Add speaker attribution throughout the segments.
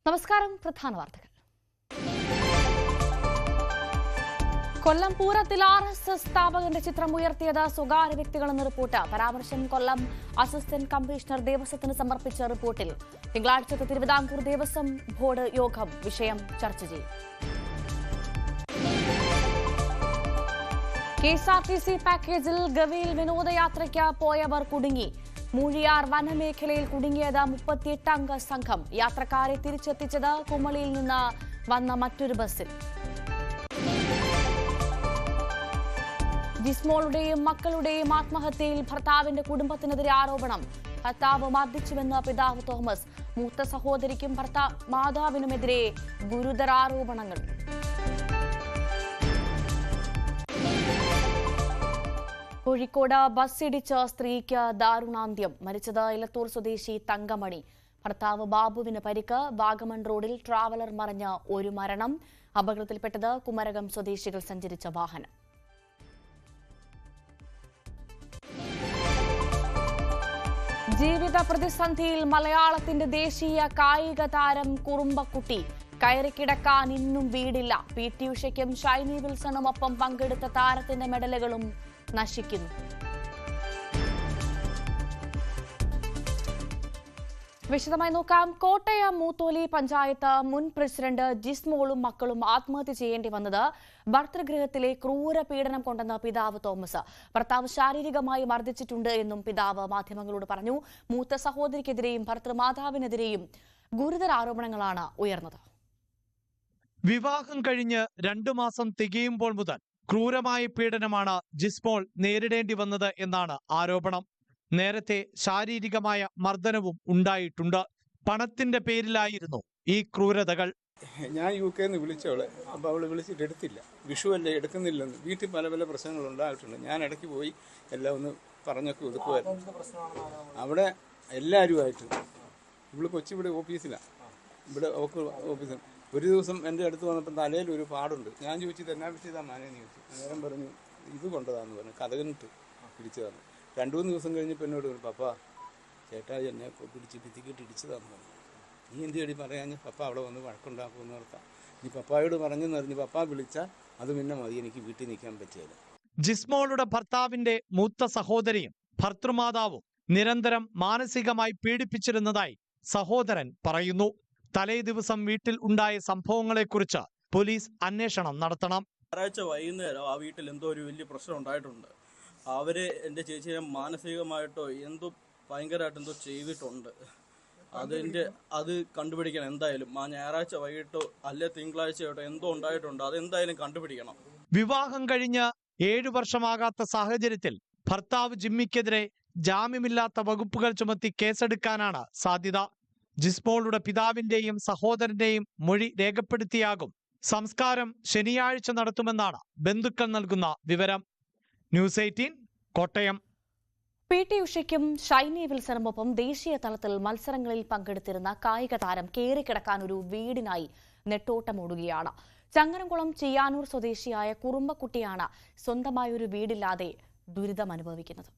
Speaker 1: നമസ്കാരം. പ്രധാന വാർത്തകൾ. കൊല്ലം പൂരത്തിൽ RSS സ്ഥാപകന്റെ ചിത്രം ഉയർത്തിയത് സ്വകാര്യ വ്യക്തികളെന്ന് റിപ്പോർട്ട്. പരാമർശം കൊല്ലം അസിസ്റ്റന്റ് കമ്മീഷണർ ദേവസ്വത്തിന് സമർപ്പിച്ച റിപ്പോർട്ടിൽ തിങ്കളാഴ്ചത്തെ തിരുവിതാംകൂർ ദേവസ്വം ബോർഡ് യോഗം വിഷയം ചർച്ച ചെയ്യും. KSRTC പാക്കേജിൽ ഗവിയിൽ വിനോദയാത്രയ്ക്ക് പോയവർ കുടുങ്ങി. മൂഴിയാർ വനമേഖലയിൽ കുടുങ്ങിയത് 38 അംഗ സംഘം. യാത്രക്കാരെ തിരിച്ചെത്തിച്ചത് കുമളിയിൽ നിന്ന് വന്ന മറ്റൊരു ബസ്സിൽ. ജിസ്മോളുടെയും മക്കളുടെയും ആത്മഹത്യയിൽ ഭർത്താവിന്റെ കുടുംബത്തിനെതിരെ ആരോപണം. ഭർത്താവ് മർദ്ദിച്ചുവെന്ന് പിതാവ് തോമസ്. മൂത്ത സഹോദരിക്കും മാതാവിനുമെതിരെ ഗുരുതര ആരോപണങ്ങൾ. കോഴിക്കോട് ബസ്സിടിച്ച് സ്ത്രീക്ക് ദാരുണാന്ത്യം. മരിച്ചത് ഇലത്തൂർ സ്വദേശി തങ്കമണി. ഭർത്താവ് ബാബുവിന് പരിക്ക്. വാഗമൺ റോഡിൽ ട്രാവലർ മറിഞ്ഞ ഒരു മരണം. അപകടത്തിൽപ്പെട്ടത് കുമരകം സ്വദേശികൾ സഞ്ചരിച്ച വാഹനം. ജീവിത പ്രതിസന്ധിയിൽ മലയാളത്തിന്റെ ദേശീയ കായിക താരം കുറുമ്പക്കുട്ടി. കയറിക്കിടക്കാൻ ഇന്നും വീടില്ല. PT ഉഷയ്ക്കും ഷൈനി വിൽസണുമൊപ്പം പങ്കെടുത്ത താരത്തിന്റെ മെഡലുകളും നശിക്കുന്നു. വിശദമായി നോക്കാം. കോട്ടയം മൂത്തോലി പഞ്ചായത്ത് മുൻ പ്രസിഡന്റ് ജിസ്മോളും മക്കളും ആത്മഹത്യ ചെയ്യേണ്ടി വന്നത് ഭർതൃഗൃഹത്തിലെ ക്രൂര പീഡനം കൊണ്ടെന്ന് പിതാവ് തോമസ്. ഭർത്താവ് ശാരീരികമായി മർദ്ദിച്ചിട്ടുണ്ട് എന്നും പിതാവ് മാധ്യമങ്ങളോട് പറഞ്ഞു. മൂത്ത സഹോദരിക്കെതിരെയും ഭർതൃമാതാവിനെതിരെയും ഗുരുതര ആരോപണങ്ങളാണ് ഉയർന്നത്.
Speaker 2: വിവാഹം കഴിഞ്ഞ് 2 മാസം തികയുമ്പോൾ മുതൽ ക്രൂരമായ പീഡനമാണ് ജിസ്മോൾ നേരിടേണ്ടി വന്നത് എന്നാണ് ആരോപണം. നേരത്തെ ശാരീരികമായ മർദ്ദനവും ഉണ്ടായിട്ടുണ്ട്. പണത്തിന്റെ പേരിലായിരുന്നു ഈ ക്രൂരതകൾ.
Speaker 3: ഞാൻ UK വിളിച്ചവളെ. അപ്പോൾ അവൾ വിളിച്ചിട്ട് എടുത്തില്ല. വിഷുവല്ലേ എടുക്കുന്നില്ലെന്ന്. വീട്ടിൽ പല പല പ്രശ്നങ്ങൾ ഉണ്ടായിട്ടുണ്ട്. ഞാൻ ഇടയ്ക്ക് പോയി എല്ലാം ഒന്ന് പറഞ്ഞൊക്കെ ഒതുക്കുമായിരുന്നു. അവിടെ എല്ലാവരുമായിട്ട് ഇവള് കൊച്ചിവിടെ ഓഫീസിലാണ്. ഇവിടെ ഓഫീസിൽ ഒരു ദിവസം എൻ്റെ അടുത്ത് വന്നപ്പോൾ തലയിൽ ഒരു പാടുണ്ട്. ഞാൻ ചോദിച്ചത് എന്നാ വിഷയതാ മാനേന്ന് ചോദിച്ചു. നേരം പറഞ്ഞു ഇത് കൊണ്ടതാന്ന് പറഞ്ഞു. കഥകനിട്ട് പിടിച്ചതാണ്. 2-3 ദിവസം കഴിഞ്ഞപ്പോൾ എന്നോട് പറഞ്ഞു, പപ്പ ചേട്ടാ എന്നെ പിടിച്ച് ഭിത്തിക്കിട്ട് ഇടിച്ചതാന്ന് പറഞ്ഞു. നീ എന്ത് ചേടി പറയാൻ? പപ്പ അവിടെ വന്ന് വഴക്കുണ്ടാക്കുമെന്ന് ഓർത്താം. നീ പപ്പായോട് പറഞ്ഞെന്ന് പറഞ്ഞ് പപ്പ വിളിച്ചാൽ അത് പിന്നെ മതി, എനിക്ക് വീട്ടിൽ നിൽക്കാൻ പറ്റില്ല.
Speaker 2: ജിസ്മോളുടെ ഭർത്താവിന്റെ മൂത്ത സഹോദരിയും ഭർതൃമാതാവും നിരന്തരം മാനസികമായി പീഡിപ്പിച്ചിരുന്നതായി സഹോദരൻ പറയുന്നു. തലേ ദിവസം വീട്ടിൽ ഉണ്ടായ സംഭവങ്ങളെക്കുറിച്ച് പോലീസ് അന്വേഷണം നടത്തണം.
Speaker 4: ഞായറാഴ്ച വൈകുന്നേരം ആ വീട്ടിൽ എന്തോ ഒരു വലിയ പ്രശ്നം ഉണ്ടായിട്ടുണ്ട്. അവര് എൻ്റെ ചേച്ചിയെ മാനസികമായിട്ടോ എന്തോ ഭയങ്കരമായിട്ട് എന്തോ ചെയ്തിട്ടുണ്ട്. അത് കണ്ടുപിടിക്കണം എന്തായാലും. ആ ഞായറാഴ്ച വൈകിട്ടോ അല്ലെ തിങ്കളാഴ്ചയോട്ടോ എന്തോ ഉണ്ടായിട്ടുണ്ട്. അതെന്തായാലും കണ്ടുപിടിക്കണം.
Speaker 2: വിവാഹം കഴിഞ്ഞ് 7 വർഷമാകാത്ത സാഹചര്യത്തിൽ ഭർത്താവ് ജിമ്മിക്കെതിരെ ജാമ്യമില്ലാത്ത വകുപ്പുകൾ ചുമത്തി കേസെടുക്കാനാണ് സാധ്യത. ജിസ്മോളുടെ പിതാവിന്റെയും സഹോദരന്റെയും മൊഴി രേഖപ്പെടുത്തിയാകും സംസ്കാരം ശനിയാഴ്ച നടത്തുമെന്നാണ് ബന്ധുക്കൾ നൽകുന്ന വിവരം. ന്യൂസ് 18 കോട്ടയം.
Speaker 1: PT ഉഷയ്ക്കും ഷൈനി വിൽസണുമൊപ്പം ദേശീയ തലത്തിൽ മത്സരങ്ങളിൽ പങ്കെടുത്തിരുന്ന കായിക താരം കേറിക്കിടക്കാൻ ഒരു വീടിനായി നെട്ടോട്ടമോടുകയാണ്. ചങ്ങരംകുളം ചിയ്യാനൂർ സ്വദേശിയായ കുറുമ്പക്കുട്ടിയാണ് സ്വന്തമായൊരു വീടില്ലാതെ ദുരിതമനുഭവിക്കുന്നത്.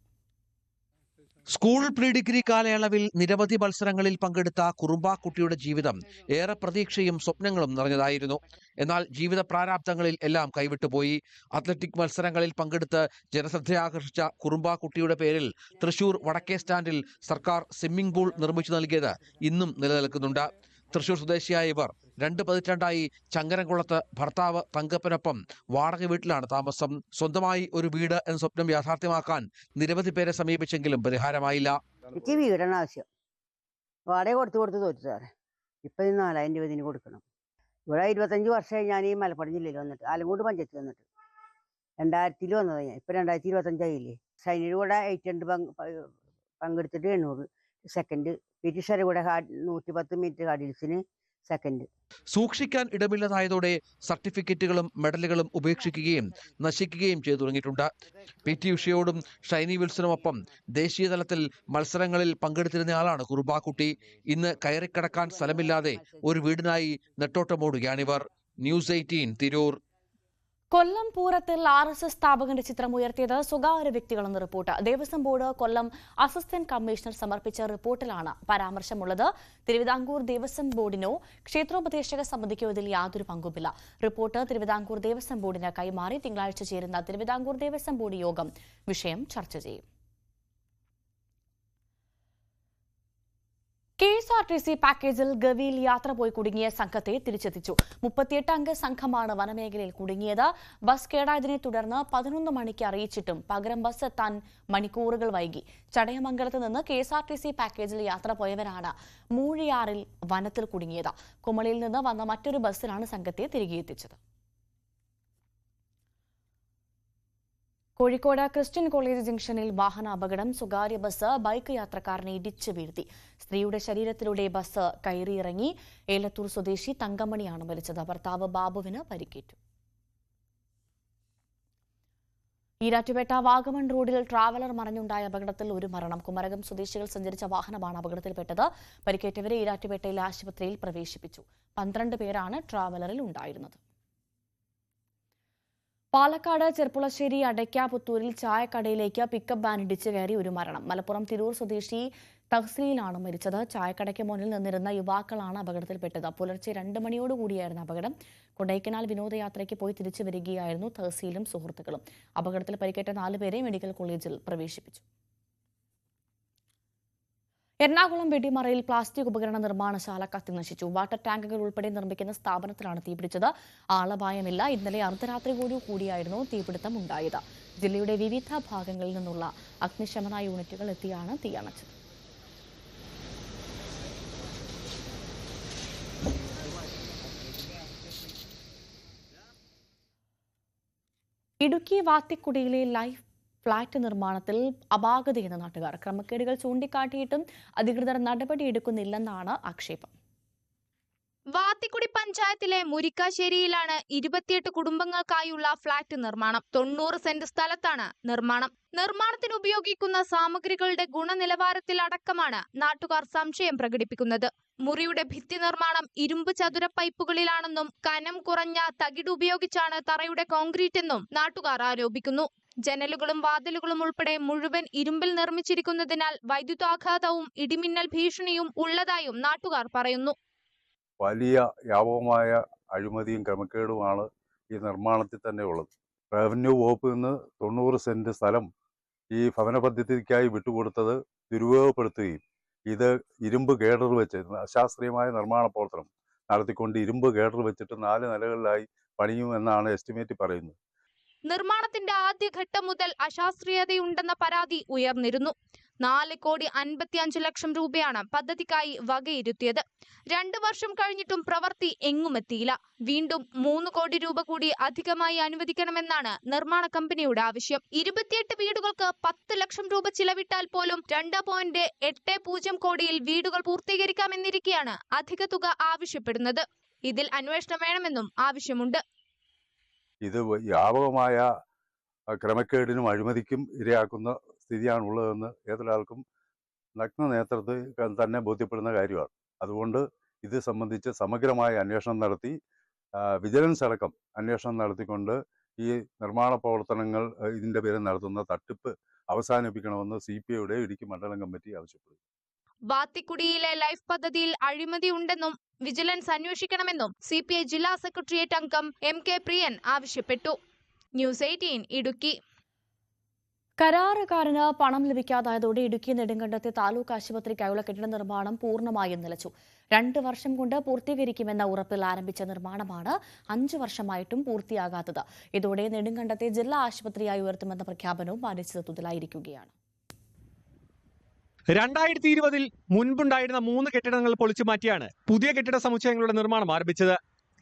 Speaker 5: സ്കൂൾ പ്രീ ഡിഗ്രി കാലയളവിൽ നിരവധി മത്സരങ്ങളിൽ പങ്കെടുത്ത കുറുമ്പാക്കുട്ടിയുടെ ജീവിതം ഏറെ പ്രതീക്ഷയും സ്വപ്നങ്ങളും നിറഞ്ഞതായിരുന്നു. എന്നാൽ ജീവിത പ്രാരാബ്ദങ്ങളിൽ എല്ലാം കൈവിട്ടുപോയി. അത്ലറ്റിക് മത്സരങ്ങളിൽ പങ്കെടുത്ത് ജനശ്രദ്ധയാകർഷിച്ച കുറുമ്പാക്കുട്ടിയുടെ പേരിൽ തൃശൂർ വടക്കേ സ്റ്റാൻഡിൽ സർക്കാർ സ്വിമ്മിംഗ് പൂൾ നിർമ്മിച്ചു നൽകിയത് ഇന്നും നിലനിൽക്കുന്നുണ്ട്. തൃശൂർ സ്വദേശിയായ ഇവർ 2 പതിറ്റാണ്ടായി ചങ്ങരംകുളത്ത് ഭർത്താവ് തങ്കപ്പനൊപ്പം വാടക വീട്ടിലാണ് താമസം. സ്വന്തമായി ഒരു വീട് എന്ന സ്വപ്നം യാഥാർത്ഥ്യമാക്കാൻ നിരവധി പേരെ സമീപിച്ചെങ്കിലും പരിഹാരമായില്ല.
Speaker 6: എനിക്ക് വീടാണ് ആവശ്യം. വാടക കൊടുത്ത് തോറ്റു സാറേ. ഇപ്പം 4000 രൂപ ഇതിന് കൊടുക്കണം. ഇവിടെ 25 വർഷമായി ഞാൻ ഈ മലപ്പുറം ജില്ലയിൽ വന്നിട്ട്, ആലങ്കോട് പഞ്ചായത്തിൽ വന്നിട്ട്. 2000 വന്നതാണ് ഞാൻ. ഇപ്പം 2025 ഷൈനിയുടെ കൂടെ 800 പങ്കെടുത്തിട്ട് 800 സെക്കൻഡ്. PT കൂടെ 110 മീറ്റർ ഹഡിൽസിന് സെക്കൻഡ്.
Speaker 5: സൂക്ഷിക്കാൻ ഇടമില്ലാതായതോടെ സർട്ടിഫിക്കറ്റുകളും മെഡലുകളും ഉപേക്ഷിക്കുകയും നശിക്കുകയും ചെയ്തു തുടങ്ങിയിട്ടുണ്ട്. PT ഉഷയോടും ഷൈനി വിൽസണുമൊപ്പം ദേശീയ തലത്തിൽ മത്സരങ്ങളിൽ പങ്കെടുത്തിരുന്നയാളാണ് കുറുമ്പാക്കുട്ടി. ഇന്ന് കയറിക്കിടക്കാൻ സ്ഥലമില്ലാതെ ഒരു വീടിനായി നെട്ടോട്ടമോടുകയാണിവർ. ന്യൂസ് 18 തിരൂർ.
Speaker 1: കൊല്ലം പൂരത്തിൽ RSS സ്ഥാപകന്റെ ചിത്രം ഉയർത്തിയത് സ്വകാര്യ വ്യക്തികളെന്ന് റിപ്പോർട്ട്. ദേവസ്വം ബോർഡ് കൊല്ലം അസിസ്റ്റന്റ് കമ്മീഷണർ സമർപ്പിച്ച റിപ്പോർട്ടിലാണ് പരാമർശമുള്ളത്. തിരുവിതാംകൂർ ദേവസ്വം ബോർഡിനോ ക്ഷേത്രോപദേശക സമിതിക്കോ ഇതിൽ യാതൊരു പങ്കുമില്ല. റിപ്പോർട്ട് തിരുവിതാംകൂർ ദേവസ്വം ബോർഡിന് കൈമാറി തിങ്കളാഴ്ച ചേരുന്ന തിരുവിതാംകൂർ ദേവസ്വം ബോർഡ് യോഗം വിഷയം ചർച്ച ചെയ്യും. KSRTC പാക്കേജിൽ ഗവിയിൽ യാത്ര പോയി കുടുങ്ങിയ സംഘത്തെ തിരിച്ചെത്തിച്ചു. 38 അംഗ സംഘമാണ് വനമേഖലയിൽ കുടുങ്ങിയത്. ബസ് കേടായതിനെ തുടർന്ന് 11 മണിക്ക് അറിയിച്ചിട്ടും പകരം ബസ് എത്താൻ മണിക്കൂറുകൾ വൈകി. ചടയമംഗലത്ത് നിന്ന് KSRTC പാക്കേജിൽ യാത്ര പോയവരാണ് മൂഴിയാറിൽ വനത്തിൽ കുടുങ്ങിയത്. കുമളിയിൽ നിന്ന് വന്ന മറ്റൊരു ബസ്സിലാണ് സംഘത്തെ തിരികെ എത്തിച്ചത്. കോഴിക്കോട് ക്രിസ്ത്യൻ കോളേജ് ജംഗ്ഷനിൽ വാഹനാപകടം. സ്വകാര്യ ബസ് ബൈക്ക് യാത്രക്കാരനെ ഇടിച്ചു വീഴ്ത്തി. സ്ത്രീയുടെ ശരീരത്തിലൂടെ ബസ് കയറിയിറങ്ങി. ഏലത്തൂർ സ്വദേശി തങ്കമണിയാണ് മരിച്ചത്. ഭർത്താവ് ബാബുവിന് പരിക്കേറ്റു. ഈരാറ്റുപേട്ട വാഗമൺ റോഡിൽ ട്രാവലർ മറിഞ്ഞുണ്ടായ അപകടത്തിൽ ഒരു മരണം. കുമരകം സ്വദേശികൾ സഞ്ചരിച്ച വാഹനമാണ് അപകടത്തിൽപ്പെട്ടത്. പരിക്കേറ്റവരെ ഈരാറ്റുപേട്ടയിലെ ആശുപത്രിയിൽ പ്രവേശിപ്പിച്ചു. 12 പേരാണ് ട്രാവലറിൽ ഉണ്ടായിരുന്നത്. പാലക്കാട് ചെർപ്പുളശ്ശേരി അടയ്ക്കാപുത്തൂരിൽ ചായക്കടയിലേക്ക് പിക്കപ്പ് വാൻ ഇടിച്ചു കയറി ഒരു മരണം. മലപ്പുറം തിരൂർ സ്വദേശി തഹ്സീലാണ് മരിച്ചത്. ചായക്കടയ്ക്ക് മുന്നിൽ നിന്നിരുന്ന യുവാക്കളാണ് അപകടത്തിൽപ്പെട്ടത്. പുലർച്ചെ 2 മണിയോടുകൂടിയായിരുന്നു അപകടം. കൊടൈക്കനാൽ വിനോദയാത്രയ്ക്ക് പോയി തിരിച്ചു വരികയായിരുന്നു തഹ്സീലും സുഹൃത്തുക്കളും. അപകടത്തിൽ പരിക്കേറ്റ 4 പേരെ മെഡിക്കൽ കോളേജിൽ പ്രവേശിപ്പിച്ചു. എറണാകുളം വെടിമറയിൽ പ്ലാസ്റ്റിക് ഉപകരണ നിർമ്മാണശാല കത്തിനശിച്ചു. വാട്ടർ ടാങ്കുകൾ ഉൾപ്പെടെ നിർമ്മിക്കുന്ന സ്ഥാപനത്തിലാണ് തീപിടിച്ചത്. ആളപായമില്ല. ഇന്നലെ അർദ്ധരാത്രിയോടുകൂടിയായിരുന്നു തീപിടുത്തം ഉണ്ടായത്. ജില്ലയുടെ വിവിധ ഭാഗങ്ങളിൽ നിന്നുള്ള അഗ്നിശമന യൂണിറ്റുകൾ എത്തിയാണ് തീയണച്ചത്. ഇടുക്കി വാത്തിക്കുടിയിലെ ലൈഫ് ഫ്ളാറ്റ് നിർമ്മാണത്തിൽ അപാകതയെന്ന് നാട്ടുകാർ. ക്രമക്കേടുകൾ ചൂണ്ടിക്കാട്ടിയിട്ടും അധികൃതർ നടപടിയെടുക്കുന്നില്ലെന്നാണ് ആക്ഷേപം.
Speaker 7: വാത്തിക്കുടി പഞ്ചായത്തിലെ മുരിക്കാശ്ശേരിയിലാണ് 28 കുടുംബങ്ങൾക്കായുള്ള ഫ്ളാറ്റ് നിർമ്മാണം. 90 സെന്റ് സ്ഥലത്താണ് നിർമ്മാണം. നിർമ്മാണത്തിന് ഉപയോഗിക്കുന്ന സാമഗ്രികളുടെ ഗുണനിലവാരത്തിലടക്കമാണ് നാട്ടുകാർ സംശയം പ്രകടിപ്പിക്കുന്നത്. മുറിയുടെ ഭിത്തി നിർമ്മാണം ഇരുമ്പ് ചതുര പൈപ്പുകളിലാണെന്നും കനം കുറഞ്ഞ തകിട് ഉപയോഗിച്ചാണ് തറയുടെ കോൺക്രീറ്റ് എന്നും നാട്ടുകാർ ആരോപിക്കുന്നു. ജനലുകളും വാതിലുകളും ഉൾപ്പെടെ മുഴുവൻ ഇരുമ്പിൽ നിർമ്മിച്ചിരിക്കുന്നതിനാൽ വൈദ്യുതാഘാതവും ഇടിമിന്നൽ ഭീഷണിയും ഉള്ളതായും നാട്ടുകാർ പറയുന്നു.
Speaker 8: വലിയ വ്യാപകമായ അഴിമതിയും ക്രമക്കേടുമാണ് ഈ നിർമ്മാണത്തിൽ തന്നെ ഉള്ളത്. റവന്യൂ വകുപ്പിൽ നിന്ന് 90 സെന്റ് സ്ഥലം ഈ ഭവന പദ്ധതിക്കായി വിട്ടുകൊടുത്തത് ദുരുപയോഗപ്പെടുത്തുകയും ഇത് ഇരുമ്പ് ഗേഡർ വെച്ച് അശാസ്ത്രീയമായ നിർമ്മാണ പ്രവർത്തനം നടത്തിക്കൊണ്ട് ഇരുമ്പ് ഗേഡർ വെച്ചിട്ട് 4 നിലകളിലായി പണിയുമെന്നാണ് എസ്റ്റിമേറ്റ് പറയുന്നത്.
Speaker 7: നിർമ്മാണത്തിന്റെ ആദ്യഘട്ടം മുതൽ അശാസ്ത്രീയതയുണ്ടെന്ന പരാതി ഉയർന്നിരുന്നു. 4,55 ലക്ഷം രൂപയാണ് പദ്ധതിക്കായി വകയിരുത്തിയത്. 2 വർഷം കഴിഞ്ഞിട്ടും പ്രവൃത്തി എങ്ങുമെത്തിയില്ല. വീണ്ടും 3 കോടി രൂപ കൂടി അധികമായി അനുവദിക്കണമെന്നാണ് നിർമ്മാണ കമ്പനിയുടെ ആവശ്യം. 28 വീടുകൾക്ക് 10 ലക്ഷം രൂപ ചിലവിട്ടാൽ പോലും 2.80 കോടിയിൽ വീടുകൾ പൂർത്തീകരിക്കാമെന്നിരിക്കെയാണ് അധിക തുക ആവശ്യപ്പെടുന്നത്. ഇതിൽ അന്വേഷണം വേണമെന്നും ആവശ്യമുണ്ട്.
Speaker 8: ഇത് വ്യാപകമായ ക്രമക്കേടിനും അഴിമതിക്കും ഇരയാക്കുന്ന സ്ഥിതിയാണുള്ളതെന്ന് ഏതൊരാൾക്കും നഗ്ന നേതൃത്വത്തിൽ തന്നെ ബോധ്യപ്പെടുന്ന കാര്യമാണ്. അതുകൊണ്ട് ഇത് സംബന്ധിച്ച് സമഗ്രമായ അന്വേഷണം നടത്തി വിജിലൻസ് അടക്കം അന്വേഷണം നടത്തിക്കൊണ്ട് ഈ നിർമ്മാണ പ്രവർത്തനങ്ങൾ ഇതിൻ്റെ പേരിൽ നടത്തുന്ന തട്ടിപ്പ് അവസാനിപ്പിക്കണമെന്ന് CPIയുടെ ഇടുക്കി മണ്ഡലം കമ്മിറ്റി ആവശ്യപ്പെടുന്നു.
Speaker 7: വാത്തിക്കുടിയിലെ ലൈഫ് പദ്ധതിയിൽ അഴിമതി ഉണ്ടെന്നും വിജിലൻസ് അന്വേഷിക്കണമെന്നും CPI ജില്ലാ സെക്രട്ടേറിയറ്റ് അംഗം MK പ്രിയൻ ആവശ്യപ്പെട്ടു. ന്യൂസ് 18 ഇടുക്കി.
Speaker 1: കരാറുകാരന് പണം ലഭിക്കാതായതോടെ ഇടുക്കി നെടുങ്കണ്ടത്തെ താലൂക്ക് ആശുപത്രിക്കായുള്ള കെട്ടിട നിർമ്മാണം പൂർണ്ണമായും നിലച്ചു. 2 വർഷം കൊണ്ട് പൂർത്തീകരിക്കുമെന്ന ഉറപ്പിൽ ആരംഭിച്ച നിർമ്മാണമാണ് 5 വർഷമായിട്ടും പൂർത്തിയാകാത്തത്. ഇതോടെ നെടുങ്കണ്ടത്തെ ജില്ലാ ആശുപത്രിയായി ഉയർത്തുമെന്ന പ്രഖ്യാപനവും അനിശ്ചിതത്വത്തിലായിരിക്കുകയാണ്.
Speaker 2: 2020 മുൻപുണ്ടായിരുന്ന 3 കെട്ടിടങ്ങൾ പൊളിച്ചു മാറ്റിയാണ് പുതിയ കെട്ടിട സമുച്ചയങ്ങളുടെ നിർമ്മാണം ആരംഭിച്ചത്.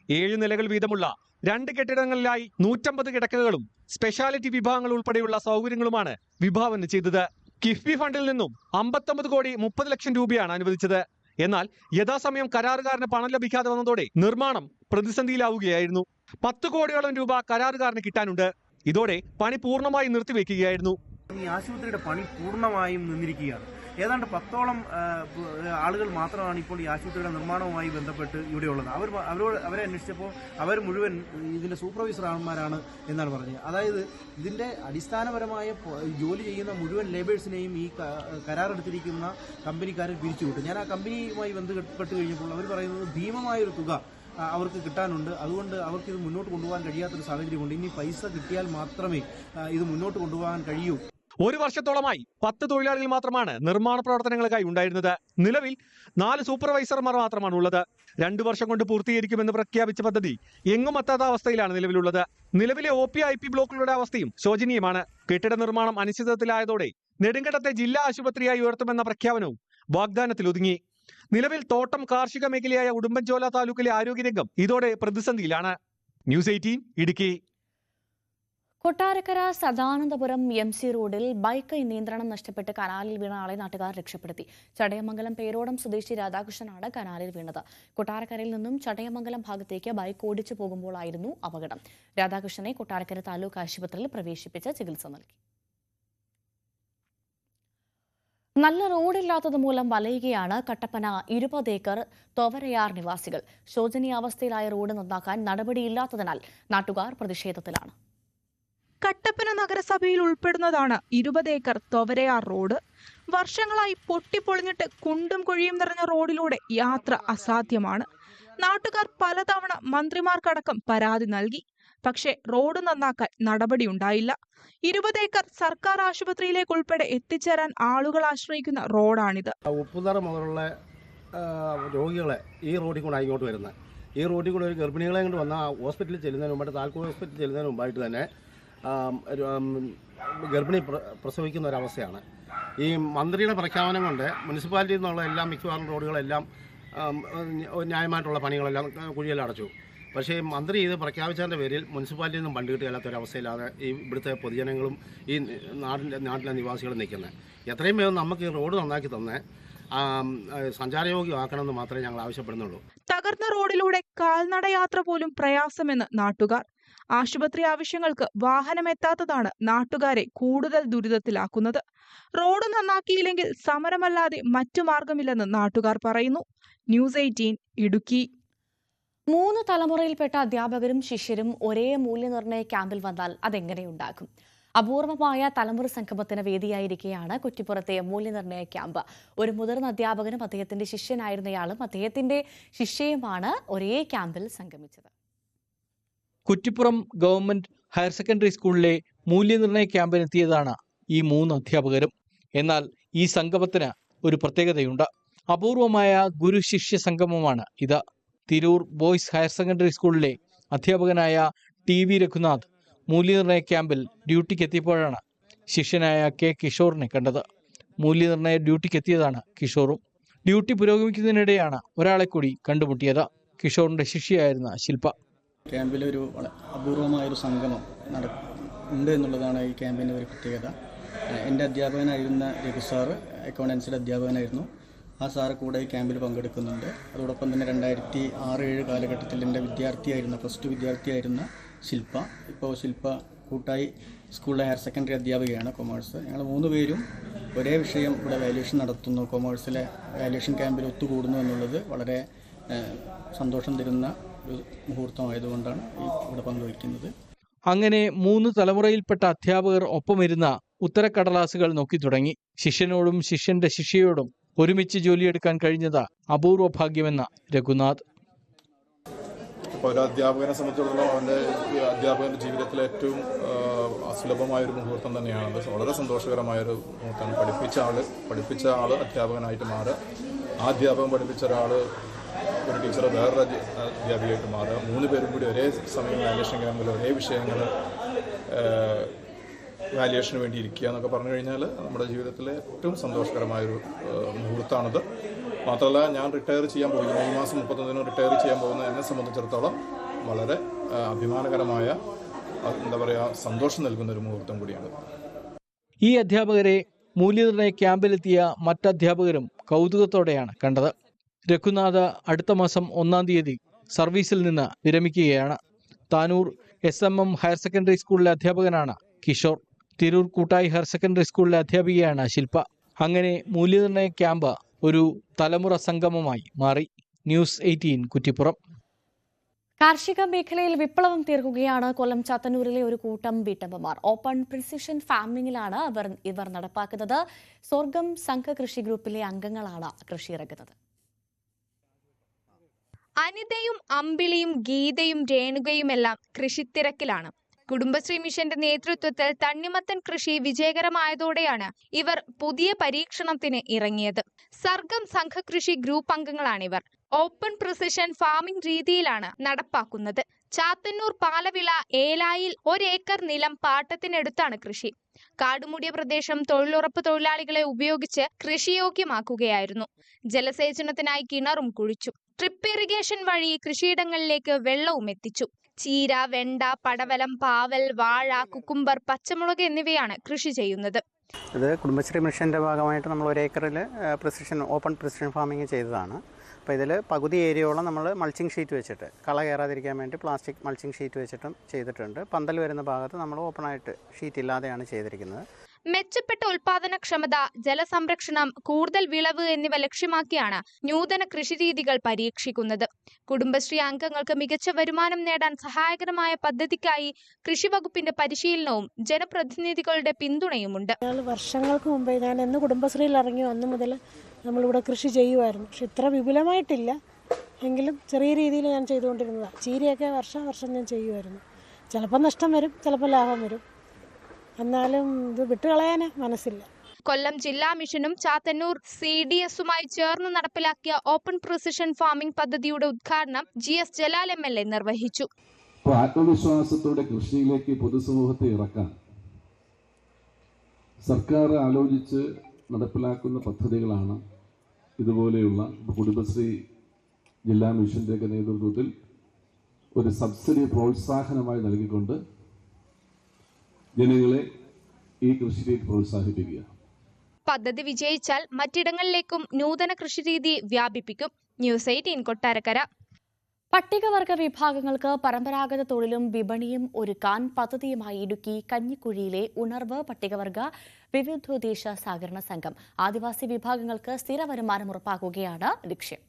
Speaker 2: 7 നിലകൾ വീതമുള്ള 2 കെട്ടിടങ്ങളിലായി 150 കിടക്കകളും സ്പെഷ്യാലിറ്റി വിഭാഗങ്ങൾ ഉൾപ്പെടെയുള്ള സൗകര്യങ്ങളുമാണ് വിഭാവനം ചെയ്തത്. കിഫ്ബി ഫണ്ടിൽ നിന്നും 59 കോടി 30 ലക്ഷം രൂപയാണ് അനുവദിച്ചത്. എന്നാൽ യഥാസമയം കരാറുകാരന് പണം ലഭിക്കാതെ വന്നതോടെ നിർമ്മാണം പ്രതിസന്ധിയിലാവുകയായിരുന്നു. 10 കോടിയോളം രൂപ കരാറുകാരന് കിട്ടാനുണ്ട്. ഇതോടെ പണി പൂർണ്ണമായി നിർത്തിവെക്കുകയായിരുന്നു.
Speaker 9: ഈ ആശുപത്രിയുടെ പണി പൂർണ്ണമായും നിന്നിരിക്കുകയാണ്. ഏതാണ്ട് 10ഓളം ആളുകൾ മാത്രമാണ് ഇപ്പോൾ ഈ ആശുപത്രിയുടെ നിർമ്മാണവുമായി ബന്ധപ്പെട്ട് ഇവിടെയുള്ളത്. അവരെ അന്വേഷിച്ചപ്പോൾ അവർ മുഴുവൻ ഇതിന്റെ സൂപ്പർവൈസർമാരാണ് എന്നാണ് പറഞ്ഞത്. അതായത് ഇതിന്റെ അടിസ്ഥാനപരമായ ജോലി ചെയ്യുന്ന മുഴുവൻ ലേബേഴ്സിനെയും ഈ കരാറെടുത്തിരിക്കുന്ന കമ്പനിക്കാരൻ പിരിച്ചുവിട്ടു. ഞാൻ ആ കമ്പനിയുമായി ബന്ധപ്പെട്ട് കഴിഞ്ഞപ്പോൾ അവർ പറയുന്നത് ഭീമമായൊരു തുക അവർക്ക് കിട്ടാനുണ്ട്. അതുകൊണ്ട് അവർക്ക് ഇത് മുന്നോട്ട് കൊണ്ടുപോകാൻ കഴിയാത്തൊരു സാഹചര്യമുണ്ട്. ഇനി പൈസ കിട്ടിയാൽ മാത്രമേ ഇത് മുന്നോട്ട് കൊണ്ടുപോകാൻ കഴിയൂ.
Speaker 2: ഒരു വർഷത്തോളമായി 10 തൊഴിലാളികൾ മാത്രമാണ് നിർമ്മാണ പ്രവർത്തനങ്ങൾക്കായി ഉണ്ടായിരുന്നത്. നിലവിൽ 4 സൂപ്പർവൈസർമാർ മാത്രമാണ് ഉള്ളത്. 2 വർഷം കൊണ്ട് പൂർത്തീകരിക്കുമെന്ന് പ്രഖ്യാപിച്ച പദ്ധതി എങ്ങും എത്താത്ത അവസ്ഥയിലാണ് നിലവിലുള്ളത്. നിലവിലെ OP-IP ബ്ലോക്കുകളുടെ അവസ്ഥയും ശോചനീയമാണ്. കെട്ടിട നിർമ്മാണം അനിശ്ചിതത്വത്തിലായതോടെ നെടുങ്കണ്ടത്തെ ജില്ലാ ആശുപത്രിയായി ഉയർത്തുമെന്ന പ്രഖ്യാപനവും വാഗ്ദാനത്തിൽ ഒതുങ്ങി. നിലവിൽ തോട്ടം കാർഷിക മേഖലയായ ഉടുമ്പൻചോല താലൂക്കിലെ ആരോഗ്യരംഗം ഇതോടെ പ്രതിസന്ധിയിലാണ്. ന്യൂസ് 18 ഇടുക്കി.
Speaker 1: കൊട്ടാരക്കര സദാനന്ദപുരം MC റോഡിൽ ബൈക്ക് നിയന്ത്രണം നഷ്ടപ്പെട്ട് കനാലിൽ വീണ ആളെ നാട്ടുകാർ രക്ഷപ്പെടുത്തി. ചടയമംഗലം പേരോടം സ്വദേശി രാധാകൃഷ്ണനാണ് കനാലിൽ വീണത്. കൊട്ടാരക്കരയിൽ നിന്നും ചടയമംഗലം ഭാഗത്തേക്ക് ബൈക്ക് ഓടിച്ചു പോകുമ്പോഴായിരുന്നു അപകടം. രാധാകൃഷ്ണനെ കൊട്ടാരക്കര താലൂക്ക് ആശുപത്രിയിൽ പ്രവേശിപ്പിച്ച് ചികിത്സ നൽകി. നല്ല റോഡില്ലാത്തത് മൂലം വലയുകയാണ് കട്ടപ്പന 20 ഏക്കർ തൊവരയാർ നിവാസികൾ. ശോചനീയാവസ്ഥയിലായ റോഡ് നന്നാക്കാൻ നടപടിയില്ലാത്തതിനാൽ നാട്ടുകാർ പ്രതിഷേധത്തിലാണ്.
Speaker 10: കട്ടപ്പന നഗരസഭയിൽ ഉൾപ്പെടുന്നതാണ് 20 ഏക്കർ തൊവരയാർ റോഡ്. വർഷങ്ങളായി പൊട്ടിപ്പൊളിഞ്ഞിട്ട് കുണ്ടും കുഴിയും നിറഞ്ഞ റോഡിലൂടെ യാത്ര അസാധ്യമാണ്. നാട്ടുകാർ പലതവണ മന്ത്രിമാർക്കടക്കം പരാതി നൽകി. പക്ഷേ റോഡ് നന്നാക്കാൻ നടപടിയുണ്ടായില്ല. 20 ഏക്കർ സർക്കാർ ആശുപത്രിയിലേക്ക് ഉൾപ്പെടെ എത്തിച്ചേരാൻ ആളുകൾ ആശ്രയിക്കുന്ന റോഡാണിത്.
Speaker 9: ഉപ്പുതറ മുതലുള്ള രോഗികളെ ഈ റോഡിൽ കൂടെ ഇങ്ങോട്ട് വരുന്നത്. ഈ റോഡിൽ കൂടെ ഒരു ഗർഭിണികളെ കൊണ്ട് വന്നാൽ ഹോസ്പിറ്റലിൽ ചെല്ലുന്നതിന് മുമ്പായിട്ട് താൽക്കാലിക ഹോസ്പിറ്റലിൽ ചെല്ലുന്നതിന് മുമ്പായിട്ട് തന്നെ ഗർഭിണി പ്രസവിക്കുന്ന ഒരവസ്ഥയാണ്. ഈ മന്ത്രിയുടെ പ്രഖ്യാപനം കൊണ്ട് മുനിസിപ്പാലിറ്റിയിൽ നിന്നുള്ള എല്ലാ മിക്കവാറും റോഡുകളെല്ലാം ന്യായമായിട്ടുള്ള പണികളെല്ലാം കുഴിയെല്ലാം അടച്ചു. പക്ഷേ മന്ത്രി ഇത് പ്രഖ്യാപിച്ചതിൻ്റെ പേരിൽ മുനിസിപ്പാലിറ്റിയിൽ നിന്നും ഫണ്ട് കിട്ടിയാത്തൊരവസ്ഥയിലാണ് ഈ ഇവിടുത്തെ പൊതുജനങ്ങളും ഈ നാട്ടിലെ നിവാസികളും നിൽക്കുന്നത്. എത്രയും വേഗം നമുക്ക് ഈ റോഡ് നന്നാക്കി തന്നെ സഞ്ചാരയോഗ്യമാക്കണമെന്ന് മാത്രമേ ഞങ്ങൾ ആവശ്യപ്പെടുന്നുള്ളൂ.
Speaker 10: തകർന്ന റോഡിലൂടെ കാൽനടയാത്ര പോലും പ്രയാസമെന്ന് നാട്ടുകാർ. ആശുപത്രി ആവശ്യങ്ങൾക്ക് വാഹനമെത്താത്തതാണ് നാട്ടുകാരെ കൂടുതൽ ദുരിതത്തിലാക്കുന്നത്. റോഡ് നന്നാക്കിയില്ലെങ്കിൽ സമരമല്ലാതെ മറ്റു മാർഗമില്ലെന്ന് നാട്ടുകാർ പറയുന്നു. ന്യൂസ് 18 ഇടുക്കി.
Speaker 1: 3 തലമുറയിൽപ്പെട്ട അധ്യാപകരും ശിഷ്യരും ഒരേ മൂല്യനിർണ്ണയ ക്യാമ്പിൽ വന്നാൽ അതെങ്ങനെയുണ്ടാകും? അപൂർവമായ തലമുറ സംഗമത്തിന് വേദിയായിരിക്കെയാണ് കുറ്റിപ്പുറത്തെ മൂല്യനിർണ്ണയ ക്യാമ്പ്. ഒരു മുതിർന്ന അധ്യാപകനും അദ്ദേഹത്തിന്റെ ശിഷ്യനായിരുന്നയാളും അദ്ദേഹത്തിന്റെ ശിഷ്യയുമാണ് ഒരേ ക്യാമ്പിൽ സംഗമിച്ചത്.
Speaker 11: കുറ്റിപ്പുറം ഗവൺമെന്റ് ഹയർ സെക്കൻഡറി സ്കൂളിലെ മൂല്യനിർണ്ണയ ക്യാമ്പിനെത്തിയതാണ് ഈ 3 അധ്യാപകരും. എന്നാൽ ഈ സംഗമത്തിന് ഒരു പ്രത്യേകതയുണ്ട്. അപൂർവമായ ഗുരു ശിഷ്യ സംഗമമാണ് ഇത്. തിരൂർ ബോയ്സ് ഹയർ സെക്കൻഡറി സ്കൂളിലെ അധ്യാപകനായ TV രഘുനാഥ് മൂല്യനിർണ്ണയ ക്യാമ്പിൽ ഡ്യൂട്ടിക്കെത്തിയപ്പോഴാണ് ശിഷ്യനായ K കിഷോറിനെ കണ്ടത്. മൂല്യനിർണ്ണയ ഡ്യൂട്ടിക്കെത്തിയതാണ് കിഷോറും. ഡ്യൂട്ടി പുരോഗമിക്കുന്നതിനിടെയാണ് ഒരാളെ കൂടി കണ്ടുമുട്ടിയത്. കിഷോറിന്റെ ശിഷ്യയായിരുന്ന ശില്പ.
Speaker 12: ക്യാമ്പിലൊരു അപൂർവമായൊരു സംഗമം ഉണ്ട് എന്നുള്ളതാണ് ഈ ക്യാമ്പിൻ്റെ ഒരു പ്രത്യേകത. എൻ്റെ അധ്യാപകനായിരുന്ന രഘു സാറ് അക്കൗണ്ടൻസിയുടെ അധ്യാപകനായിരുന്നു. ആ സാറ് കൂടെ ഈ ക്യാമ്പിൽ പങ്കെടുക്കുന്നുണ്ട്. അതോടൊപ്പം തന്നെ 2006-07 കാലഘട്ടത്തിൽ എൻ്റെ വിദ്യാർത്ഥിയായിരുന്ന +2 വിദ്യാർത്ഥിയായിരുന്ന ശില്പ, ഇപ്പോൾ ശില്പ കൂട്ടായി സ്കൂളിലെ ഹയർ സെക്കൻഡറി അധ്യാപികയാണ് കൊമേഴ്സ്. ഞങ്ങൾ 3 പേരും ഒരേ വിഷയം ഇവിടെ വാല്യുവേഷൻ നടത്തുന്നു. കൊമേഴ്സിലെ വാല്യുവേഷൻ ക്യാമ്പിൽ ഒത്തുകൂടുന്നു എന്നുള്ളത് വളരെ സന്തോഷം തരുന്ന ഒരു മുഹൂർത്തമായതുകൊണ്ടാണ് ഇവിടെ പങ്കുവയ്ക്കുന്നത്.
Speaker 11: അങ്ങനെ 3 തലമുറയിൽപ്പെട്ട അധ്യാപകർ ഒപ്പമിരുന്ന ഉത്തരക്കടലാസുകൾ നോക്കി തുടങ്ങി. ശിഷ്യനോടും ശിഷ്യന്റെ ശിഷ്യയോടും ഒരുമിച്ച് ജോലിയെടുക്കാൻ കഴിഞ്ഞത് അപൂർവ ഭാഗ്യമെന്ന രഘുനാഥ്.
Speaker 13: ഒരു അധ്യാപകനെ സംബന്ധിച്ചിടത്തോളം അവൻ്റെ അധ്യാപകൻ്റെ ജീവിതത്തിലെ ഏറ്റവും അസുലഭമായൊരു മുഹൂർത്തം തന്നെയാണത്. വളരെ സന്തോഷകരമായൊരു മുഹൂർത്തമാണ്. പഠിപ്പിച്ച ആൾ അധ്യാപകനായിട്ട് മാറുക, ആ അധ്യാപകൻ പഠിപ്പിച്ച ഒരാൾ ഒരു ടീച്ചർ വേറൊരു അധ്യാപികയായിട്ട് മാറുക, 3 പേരും കൂടി ഒരേ സമയം വാല്യുവേഷൻ ക്യാമ്പിൽ ഒരേ വിഷയങ്ങൾ വാല്യുവേഷന് വേണ്ടി ഇരിക്കുക എന്നൊക്കെ പറഞ്ഞു കഴിഞ്ഞാൽ നമ്മുടെ ജീവിതത്തിലെ ഏറ്റവും സന്തോഷകരമായൊരു മുഹൂർത്തമാണിത്. മാത്രമല്ല, ഞാൻ റിട്ടയർ ചെയ്യാൻ പോകുന്നു, ഈ മാസം 31-ന് റിട്ടയർ ചെയ്യാൻ പോകുന്ന എന്നെ സംബന്ധിച്ചിടത്തോളം വളരെ അഭിമാനകരമായ സന്തോഷം നൽകുന്ന ഒരു മുഹൂർത്തം കൂടിയാണ്.
Speaker 11: ഈ അധ്യാപകരെ മൂല്യനിർണ്ണയ ക്യാമ്പിലെത്തിയ മറ്റധ്യാപകരും കൗതുകത്തോടെയാണ് കണ്ടത്. രഘുനാഥ് അടുത്ത മാസം 1-ാം തീയതി സർവീസിൽ നിന്ന് വിരമിക്കുകയാണ്. താനൂർ SMM ഹയർ സെക്കൻഡറി സ്കൂളിലെ അധ്യാപകനാണ് കിഷോർ. തിരൂർ കൂട്ടായി ഹയർ സെക്കൻഡറി സ്കൂളിലെ അധ്യാപികയാണ് ശില്പ. അങ്ങനെ മൂല്യനിർണ്ണയ ക്യാമ്പ് ഒരു തലമുറ സംഗമമായി മാറി. ന്യൂസ് 18 കുറ്റിപ്പുറം.
Speaker 1: കാർഷിക മേഖലയിൽ വിപ്ലവം തീർക്കുകയാണ് കൊല്ലം ചാത്തന്നൂരിലെ ഒരു കൂട്ടം വീട്ടമ്മമാർ. ഓപ്പൺ പ്രിസിഷൻ ഫാമിംഗിലാണ് ഇവർ നടപ്പാക്കുന്നത്. സ്വർഗം സംഘകൃഷി ഗ്രൂപ്പിലെ അംഗങ്ങളാണ് കൃഷിയിറക്കുന്നത്.
Speaker 7: അനിതയും അമ്പിളിയും ഗീതയും രേണുകയുമെല്ലാം കൃഷിത്തിരക്കിലാണ്. കുടുംബശ്രീ മിഷന്റെ നേതൃത്വത്തിൽ തണ്ണിമത്തൻ കൃഷി വിജയകരമായതോടെയാണ് ഇവർ പുതിയ പരീക്ഷണത്തിന് ഇറങ്ങിയത്. സർഗം സംഘകൃഷി ഗ്രൂപ്പ് അംഗങ്ങളാണിവർ. ഓപ്പൺ പ്രിസിഷൻ ഫാമിംഗ് രീതിയിലാണ് നടപ്പാക്കുന്നത്. ചാത്തന്നൂർ പാലവിള ഏലായിൽ 1 ഏക്കർ നിലം പാട്ടത്തിനെടുത്താണ് കൃഷി. കാടുമൂടിയ പ്രദേശം തൊഴിലുറപ്പ് തൊഴിലാളികളെ ഉപയോഗിച്ച് കൃഷിയോഗ്യമാക്കുകയായിരുന്നു. ജലസേചനത്തിനായി കിണറും കുഴിച്ചു. ട്രിപ്പ് ഇറിഗേഷൻ വഴി കൃഷിയിടങ്ങളിലേക്ക് വെള്ളവും എത്തിച്ചു. ചീര, വെണ്ട, പടവലം, പാവൽ, വാഴ, കുക്കുംബർ, പച്ചമുളക് എന്നിവയാണ് കൃഷി ചെയ്യുന്നത്.
Speaker 14: ഇത് കുടുംബശ്രീ മിഷൻ്റെ ഭാഗമായിട്ട് നമ്മൾ 1 ഏക്കറിൽ ഓപ്പൺ പ്രിസിഷൻ ഫാമിംഗ് ചെയ്തതാണ്. അപ്പോൾ ഇതിൽ പകുതി ഏരിയയോളം നമ്മൾ മൾച്ചിങ് ഷീറ്റ് വെച്ചിട്ട് കള കയറാതിരിക്കാൻ വേണ്ടി പ്ലാസ്റ്റിക് മൾച്ചിങ് ഷീറ്റ് വെച്ചിട്ടും ചെയ്തിട്ടുണ്ട്. പന്തൽ വരുന്ന ഭാഗത്ത് നമ്മൾ ഓപ്പണായിട്ട് ഷീറ്റ് ഇല്ലാതെയാണ് ചെയ്തിരിക്കുന്നത്.
Speaker 7: മെച്ചപ്പെട്ട ഉൽപാദനക്ഷമത, ജലസംരക്ഷണം, കൂടുതൽ വിളവ് എന്നിവ ലക്ഷ്യമാക്കിയാണ് നൂതന കൃഷിരീതികൾ പരീക്ഷിക്കുന്നത്. കുടുംബശ്രീ അംഗങ്ങൾക്ക് മികച്ച വരുമാനം നേടാൻ സഹായകരമായ പദ്ധതിക്കായി കൃഷിവകുപ്പിന്റെ പരിശീലനവും ജനപ്രതിനിധികളുടെ പിന്തുണയുമുണ്ട്.
Speaker 15: വർഷങ്ങൾക്ക് മുമ്പേ ഞാൻ എന്ന് കുടുംബശ്രീയിൽ ഇറങ്ങി അന്ന് മുതൽ നമ്മളിവിടെ കൃഷി ചെയ്യുമായിരുന്നു. പക്ഷെ ഇത്ര വിപുലമായിട്ടില്ല, എങ്കിലും ചെറിയ രീതിയിൽ ഞാൻ ചെയ്തുകൊണ്ടിരുന്നതാണ്. ചീരയൊക്കെ വർഷം ഞാൻ ചെയ്യുമായിരുന്നു. ചിലപ്പോൾ നഷ്ടം വരും, ചിലപ്പോൾ ലാഭം വരും. എന്നാലും ഇത് വിട്ടുകളയാനേ മനസ്സില്ല.
Speaker 7: കൊല്ലം ജില്ലാ മിഷനും ചാത്തന്നൂർ CDSുമായി ചേർന്ന് നടപ്പിലാക്കിയ ഓപ്പൺ പ്രിസിഷൻ ഫാമിംഗ് പദ്ധതിയുടെ ഉദ്ഘാടനം GS ജലാൽ MLA നിർവഹിച്ചു.
Speaker 16: ആത്മവിശ്വാസത്തോടെ കൃഷിയിലേക്ക് പൊതുസമൂഹത്തെ ഇറക്കാൻ സർക്കാർ ആലോചിച്ച് നടപ്പിലാക്കുന്ന പദ്ധതികളാണ് ഇതുപോലെയുള്ള കുടുംബശ്രീ ജില്ലാ മിഷൻ്റെയൊക്കെ നേതൃത്വത്തിൽ ഒരു സബ്സിഡി പ്രോത്സാഹനമായി നൽകിക്കൊണ്ട് ജനങ്ങളെ ഈ കൃഷിയിലേക്ക് പ്രോത്സാഹിപ്പിക്കുക.
Speaker 7: പദ്ധതി വിജയിച്ചാൽ മറ്റിടങ്ങളിലേക്കും നൂതന കൃഷിരീതി വ്യാപിപ്പിക്കും. ന്യൂസ് 18 കൊട്ടാരക്കര.
Speaker 1: പട്ടികവർഗ വിഭാഗങ്ങൾക്ക് പരമ്പരാഗത തൊഴിലും വിപണിയും ഒരുക്കാൻ പദ്ധതിയുമായി ഇടുക്കി കഞ്ഞിക്കുഴിയിലെ ഉണർവ് പട്ടികവർഗ വിവിധോദ്ദേശ സഹകരണ സംഘം. ആദിവാസി വിഭാഗങ്ങൾക്ക് സ്ഥിര വരുമാനം ഉറപ്പാക്കുകയാണ് ലക്ഷ്യം.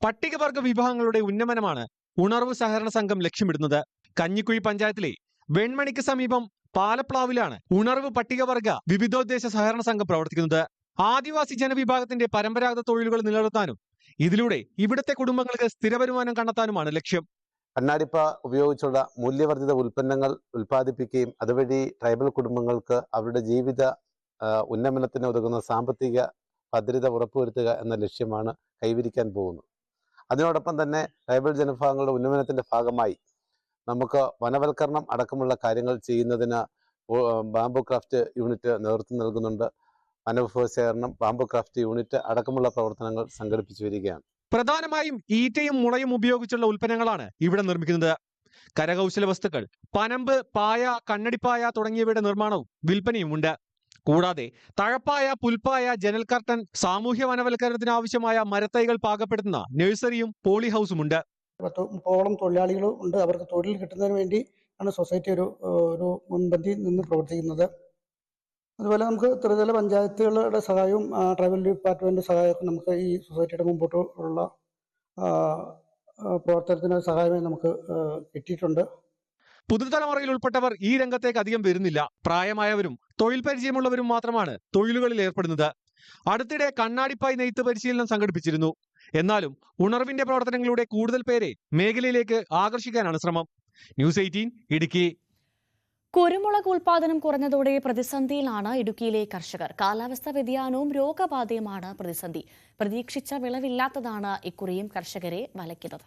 Speaker 2: പട്ടികവർഗ വിഭാഗങ്ങളുടെ ഉന്നമനമാണ് ഉണർവ് സഹകരണ സംഘം ലക്ഷ്യമിടുന്നത്. കഞ്ഞിക്കുഴി പഞ്ചായത്തിലെ വെൺമണിക്ക് സമീപം പാലപ്ലാവിലാണ് ഉണർവ് പട്ടികവർഗ വിവിധോദ്ദേശ സഹകരണ സംഘം പ്രവർത്തിക്കുന്നത്. ആദിവാസി ജനവിഭാഗത്തിന്റെ പരമ്പരാഗത തൊഴിലുകൾ നിലനിർത്താനും ഇതിലൂടെ ഇവിടുത്തെ കുടുംബങ്ങൾക്ക് സ്ഥിര വരുമാനം കണ്ടെത്താനുമാണ് ലക്ഷ്യം.
Speaker 17: കണ്ണാടിപ്പ ഉപയോഗിച്ചുള്ള മൂല്യവർദ്ധിത ഉൽപ്പന്നങ്ങൾ ഉൽപ്പാദിപ്പിക്കുകയും അതുവഴി ട്രൈബൽ കുടുംബങ്ങൾക്ക് അവരുടെ ജീവിത ഉന്നമനത്തിന് ഉതകുന്ന സാമ്പത്തിക ഭദ്രത ഉറപ്പുവരുത്തുക എന്ന ലക്ഷ്യമാണ് കൈവരിക്കാൻ പോകുന്നത്. അതിനോടൊപ്പം തന്നെ ട്രൈബൽ ജനവിഭാഗങ്ങളുടെ ഉന്നമനത്തിന്റെ ഭാഗമായി നമുക്ക് വനവൽക്കരണം അടക്കമുള്ള കാര്യങ്ങൾ ചെയ്യുന്നതിന് ബാംബു ക്രാഫ്റ്റ് യൂണിറ്റ് നേതൃത്വം നൽകുന്നുണ്ട്. വനവിഭവ ശേഖരണം, ബാംബു ക്രാഫ്റ്റ് യൂണിറ്റ് അടക്കമുള്ള പ്രവർത്തനങ്ങൾ സംഘടിപ്പിച്ചു വരികയാണ്.
Speaker 2: പ്രധാനമായും ഈറ്റയും മുളയും ഉപയോഗിച്ചുള്ള ഉൽപ്പന്നങ്ങളാണ് ഇവിടെ നിർമ്മിക്കുന്നത്. കരകൗശല വസ്തുക്കൾ, പനമ്പ്, പായ, കണ്ണടിപ്പായ തുടങ്ങിയവയുടെ നിർമ്മാണവും വിൽപ്പനയുമുണ്ട്. കൂടാതെ തഴപ്പായ, പുൽപ്പായ, ജനൽ കർട്ടൻ, സാമൂഹ്യ വനവൽക്കരണത്തിന് ആവശ്യമായ മരത്തൈകൾ പാകപ്പെടുത്തുന്ന നഴ്സറിയും പോളി ഹൗസുമുണ്ട്.
Speaker 18: 30ഓളം തൊഴിലാളികൾ ഉണ്ട്. അവർക്ക് തൊഴിൽ കിട്ടുന്നതിന് വേണ്ടി ആണ് സൊസൈറ്റി ഒരു മുൻപന്തി നിന്ന് പ്രവർത്തിക്കുന്നത്. അതുപോലെ നമുക്ക് ത്രിതല പഞ്ചായത്തുകളുടെ സഹായവും ട്രൈബൽ ഡിപ്പാർട്ട്മെന്റ് സഹായമൊക്കെ നമുക്ക് ഈ സൊസൈറ്റിയുടെ മുമ്പോട്ടുള്ള പ്രവർത്തനത്തിന് സഹായമായി നമുക്ക് കിട്ടിയിട്ടുണ്ട്.
Speaker 2: പുതുതലമുറയിൽ ഉൾപ്പെട്ടവർ ഈ രംഗത്തേക്ക് അധികം വരുന്നില്ല. പ്രായമായവരും തൊഴിൽ പരിചയമുള്ളവരും മാത്രമാണ് തൊഴിലുകളിൽ ഏർപ്പെടുന്നത്. അടുത്തിടെ കണ്ണാടിപ്പായി നെയ്ത്ത് പരിശീലനം സംഘടിപ്പിച്ചിരുന്നു. എന്നാലും ഉണർവിന്റെ പ്രവർത്തനങ്ങളിലൂടെ കൂടുതൽ പേരെ മേഖലയിലേക്ക് ആകർഷിക്കാനാണ് ശ്രമം. ന്യൂസ് 18 ഇടുക്കി.
Speaker 1: കുരുമുളക് ഉൽപാദനം കുറഞ്ഞതോടെ പ്രതിസന്ധിയിലാണ് ഇടുക്കിയിലെ കർഷകർ. കാലാവസ്ഥാ വ്യതിയാനവും രോഗബാധയുമാണ് പ്രതിസന്ധി. പ്രതീക്ഷിച്ച വിളവില്ലാത്തതാണ് ഇക്കുറിയും കർഷകരെ വലയ്ക്കുന്നത്.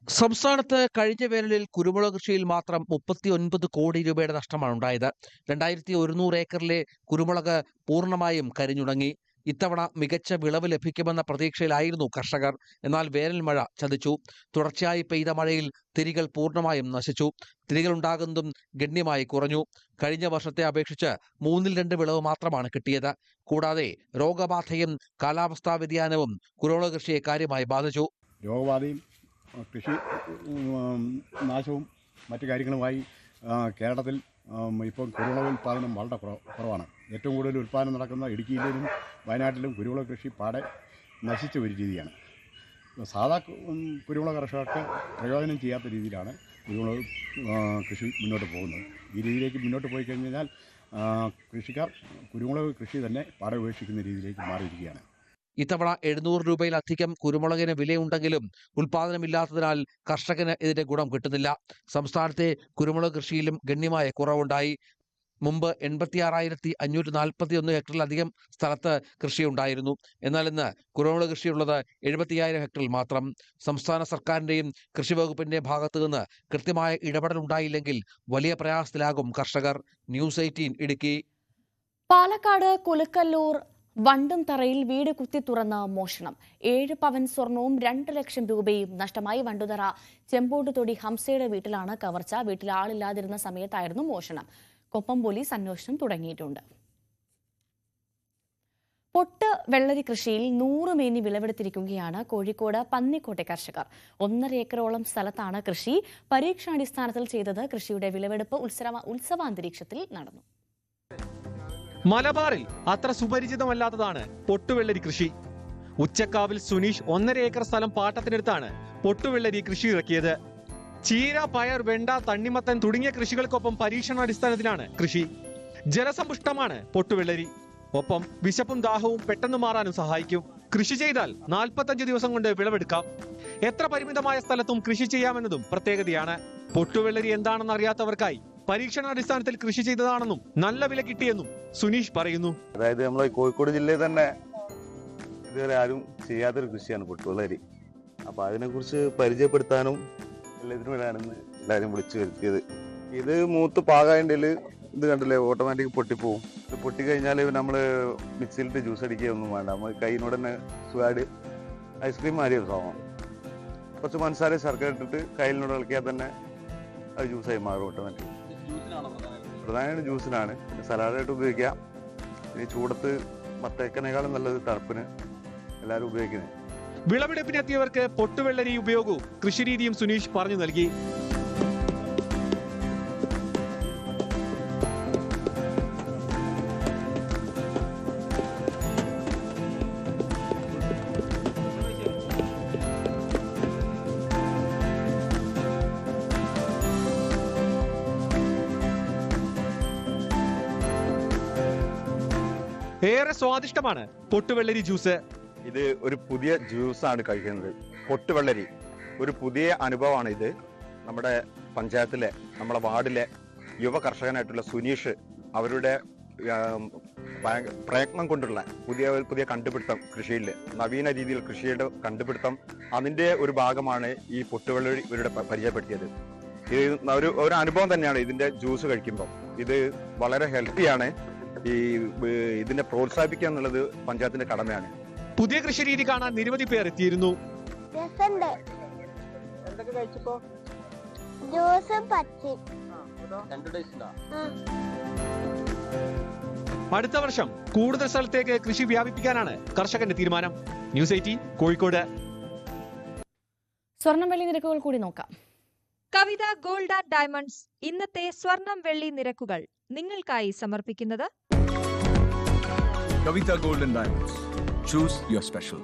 Speaker 5: സംസ്ഥാനത്ത് കഴിഞ്ഞ വേനലിൽ കുരുമുളക് കൃഷിയിൽ മാത്രം 39 കോടി രൂപയുടെ നഷ്ടമാണ് ഉണ്ടായത്. 2100 ഏക്കറിലെ കുരുമുളക് പൂർണ്ണമായും കരിഞ്ഞുണങ്ങി. ഇത്തവണ മികച്ച വിളവ് ലഭിക്കുമെന്ന പ്രതീക്ഷയിലായിരുന്നു കർഷകർ. എന്നാൽ വേനൽ മഴ ചതിച്ചു. തുടർച്ചയായി പെയ്ത മഴയിൽ തിരികൾ പൂർണ്ണമായും നശിച്ചു. തിരികളുണ്ടാകുന്നതും ഗണ്യമായി കുറഞ്ഞു. കഴിഞ്ഞ വർഷത്തെ അപേക്ഷിച്ച് 2/3 വിളവ് മാത്രമാണ് കിട്ടിയത്. കൂടാതെ രോഗബാധയും കാലാവസ്ഥാ വ്യതിയാനവും കുരുമുളക് കൃഷിയെ കാര്യമായി ബാധിച്ചു.
Speaker 19: രോഗബാധയും കൃഷി നാശവും മറ്റു കാര്യങ്ങളുമായി കേരളത്തിൽ ഇപ്പോൾ കുരുമുളക് ഉൽപ്പാദനം വളരെ കുറവാണ്. ഏറ്റവും കൂടുതൽ ഉൽപ്പാദനം നടക്കുന്ന ഇടുക്കിയിലും വയനാട്ടിലും കുരുമുളക് കൃഷി പാടെ നശിച്ച ഒരു രീതിയാണ്. സാധാ കുരുമുളക് കർഷകർക്ക് പ്രയോജനം ചെയ്യാത്ത രീതിയിലാണ് കുരുമുളക് കൃഷി മുന്നോട്ട് പോകുന്നത്. ഈ രീതിയിലേക്ക് മുന്നോട്ട് പോയി കഴിഞ്ഞാൽ കൃഷിക്കാർ കുരുമുളക് കൃഷി തന്നെ പാടെ ഉപേക്ഷിക്കുന്ന രീതിയിലേക്ക് മാറിയിരിക്കുകയാണ്.
Speaker 5: ഇത്തവണ 700 രൂപയിലധികം കുരുമുളകിന് വിലയുണ്ടെങ്കിലും ഉൽപാദനമില്ലാത്തതിനാൽ കർഷകന് ഇതിന്റെ ഗുണം കിട്ടുന്നില്ല. സംസ്ഥാനത്തെ കുരുമുളക് കൃഷിയിലും ഗണ്യമായ കുറവുണ്ടായി. മുമ്പ് 86,541 ഹെക്ടറിലധികം സ്ഥലത്ത് കൃഷിയുണ്ടായിരുന്നു. എന്നാൽ ഇന്ന് കുരുമുളക് കൃഷിയുള്ളത് 75,000 ഹെക്ടറിൽ മാത്രം. സംസ്ഥാന സർക്കാരിന്റെയും കൃഷി വകുപ്പിന്റെ ഭാഗത്തു നിന്ന് കൃത്യമായ ഇടപെടൽ ഉണ്ടായില്ലെങ്കിൽ വലിയ പ്രയാസത്തിലാകും കർഷകർ. ന്യൂസ് 18 ഇടുക്കി.
Speaker 1: പാലക്കാട് കുലുക്കല്ലൂർ വണ്ടുംതറയിൽ വീട് കുത്തി തുറന്ന് മോഷണം. 7 പവൻ സ്വർണവും 2 ലക്ഷം രൂപയും നഷ്ടമായി. വണ്ടുതറ ചെമ്പോട്ടുതൊടി ഹംസയുടെ വീട്ടിലാണ് കവർച്ച. വീട്ടിൽ ആളില്ലാതിരുന്ന സമയത്തായിരുന്നു മോഷണം. കൊപ്പം പോലീസ് അന്വേഷണം തുടങ്ങിയിട്ടുണ്ട്. പൊട്ട് വെള്ളരി കൃഷിയിൽ 100 മേനി വിളവെടുത്തിരിക്കുകയാണ് കോഴിക്കോട് പന്നിക്കോട്ടെ കർഷകർ. 1.5 ഏക്കറോളം സ്ഥലത്താണ് കൃഷി. പരീക്ഷണാടിസ്ഥാനത്തിൽ ചെയ്തത്. കൃഷിയുടെ വിളവെടുപ്പ് ഉത്സവാന്തരീക്ഷത്തിൽ നടന്നു.
Speaker 2: മലബാറിൽ അത്ര സുപരിചിതമല്ലാത്തതാണ് പൊട്ടുവെള്ളരി കൃഷി. ഉച്ചക്കാവിൽ സുനീഷ് 1.5 ഏക്കർ സ്ഥലം പാട്ടത്തിനെടുത്താണ് പൊട്ടുവെള്ളരി കൃഷി ഇറക്കിയത്. ചീര, പയർ, വെണ്ട, തണ്ണിമത്തൻ തുടങ്ങിയ കൃഷികൾക്കൊപ്പം പരീക്ഷണാടിസ്ഥാനത്തിലാണ് കൃഷി. ജലസമ്പുഷ്ടമാണ് പൊട്ടുവെള്ളരി. ഒപ്പം വിശപ്പും ദാഹവും പെട്ടെന്ന് മാറാനും സഹായിക്കും. കൃഷി ചെയ്താൽ 45 ദിവസം കൊണ്ട് വിളവെടുക്കാം. എത്ര പരിമിതമായ സ്ഥലത്തും കൃഷി ചെയ്യാമെന്നതും പ്രത്യേകതയാണ്. പൊട്ടുവെള്ളരി എന്താണെന്ന് അറിയാത്തവർക്കായി പരീക്ഷണാടിസ്ഥാനത്തിൽ കൃഷി ചെയ്തതാണെന്നും നല്ല വില കിട്ടിയെന്നും സുനീഷ് പറയുന്നു.
Speaker 20: അതായത് നമ്മളെ കോഴിക്കോട് ജില്ലയിൽ തന്നെ ഇതുവരെ ആരും ചെയ്യാത്തൊരു കൃഷിയാണ് പൊട്ടുവെള്ളരി. അപ്പൊ അതിനെക്കുറിച്ച് പരിചയപ്പെടുത്താനും എല്ലാത്തിനും വേണമെന്ന് എല്ലാവരും വിളിച്ചു വരുത്തിയത്. ഇത് മൂത്ത് പാകായതിൽ ഇത് കണ്ടില്ലേ, ഓട്ടോമാറ്റിക് പൊട്ടിപ്പോവും. ഇത് പൊട്ടിക്കഴിഞ്ഞാൽ നമ്മൾ മിക്സിയിലിട്ട് ജ്യൂസ് അടിക്കുകയൊന്നും വേണ്ട. നമ്മൾ കൈയിനോട് തന്നെ സുഖമായിട്ട് ഐസ്ക്രീം മാറിയൊരു സാധനമാണ്. കുറച്ച് പഞ്ചസാര ശർക്കര ഇട്ടിട്ട് കയ്യിനോട് ഇളക്കിയാൽ തന്നെ അത് ജ്യൂസായി മാറും ഓട്ടോമാറ്റിക്. പ്രധാനമായിട്ട് ജ്യൂസിനാണ്. പിന്നെ സലാഡായിട്ട് ഉപയോഗിക്കാം. ഇനി ചൂടത്ത് മത്തേക്കനേക്കാളും നല്ലത് തണുപ്പിന് എല്ലാവരും ഉപയോഗിക്കുന്നത്.
Speaker 2: വിളവെടുപ്പിനെത്തിയവർക്ക് പൊട്ടുവെള്ളരി ഉപയോഗവും കൃഷിരീതിയും സുനീഷ് പറഞ്ഞു നൽകി. ഏറെ സ്വാദിഷ്ടമാണ് പൊട്ടുവെള്ളരി ജ്യൂസ്.
Speaker 21: ഇത് ഒരു പുതിയ ജ്യൂസാണ് കഴിക്കുന്നത്. പൊട്ടുവെള്ളരി ഒരു പുതിയ അനുഭവമാണ് ഇത്. നമ്മുടെ പഞ്ചായത്തിലെ, നമ്മുടെ വാർഡിലെ യുവ കർഷകനായിട്ടുള്ള സുനീഷ് അവരുടെ പ്രയത്നം കൊണ്ടുള്ള പുതിയ കണ്ടുപിടുത്തം, കൃഷിയിൽ നവീന രീതിയിൽ കൃഷിയുടെ കണ്ടുപിടുത്തം, അതിൻ്റെ ഒരു ഭാഗമാണ് ഈ പൊട്ടുവെള്ളരി ഇവരുടെ പരിചയപ്പെടുത്തിയത്. ഇത് ഒരു അനുഭവം തന്നെയാണ് ഇതിന്റെ ജ്യൂസ് കഴിക്കുമ്പോൾ. ഇത് വളരെ ഹെൽത്തിയാണ്. ഇതിനെ പ്രോത്സാഹിപ്പിക്കുക എന്നുള്ളത് പഞ്ചായത്തിന്റെ കടമയാണ്.
Speaker 2: പുതിയ കൃഷി രീതി കാണാൻ നിരവധി പേർ എത്തിയിരുന്നു. അടുത്ത വർഷം കൂടുതൽ സ്ഥലത്തേക്ക് കൃഷി വ്യാപിപ്പിക്കാനാണ് കർഷകന്റെ തീരുമാനം. ന്യൂസ് 18 കോഴിക്കോട്.
Speaker 1: സ്വർണം വെള്ളി നിരക്കുകൾ കൂടി നോക്കാം.
Speaker 22: കവിത ഗോൾഡ് ആൻഡ് ഡയമണ്ട്സ് ഇന്നത്തെ സ്വർണം വെള്ളി നിരക്കുകൾ നിങ്ങൾക്കായി സമർപ്പിക്കുന്നത്
Speaker 23: Kavitha gold and diamonds. Choose your special.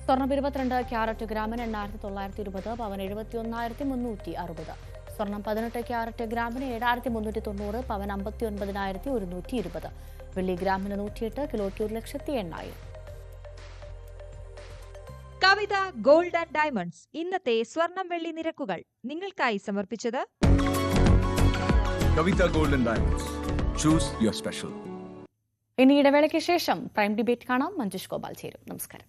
Speaker 1: സ്വർണം 22 ക്യാരറ്റ് ഗ്രാമിന് 8,920, പവൻ 71,360. സ്വർണം 18 ക്യാരറ്റ് ഗ്രാമിന് 7,390, പവൻ 59,120. വെള്ളി ഗ്രാമിന് 108, കിലോയ്ക്ക് 1,08,000.
Speaker 22: കവിത ഗോൾഡ് ആൻഡ് ഡയമണ്ട്സ് ഇന്നത്തെ സ്വർണം വെള്ളി നിരക്കുകൾ നിങ്ങൾക്കായി സമർപ്പിച്ചത്
Speaker 23: Kavitha gold and diamonds. Choose your special.
Speaker 1: ഇനി ഇടവേളയ്ക്ക് ശേഷം പ്രൈം ഡിബേറ്റ് കാണാം. മഞ്ജുഷ് ഗോപാൽ ചേരും. നമസ്കാരം.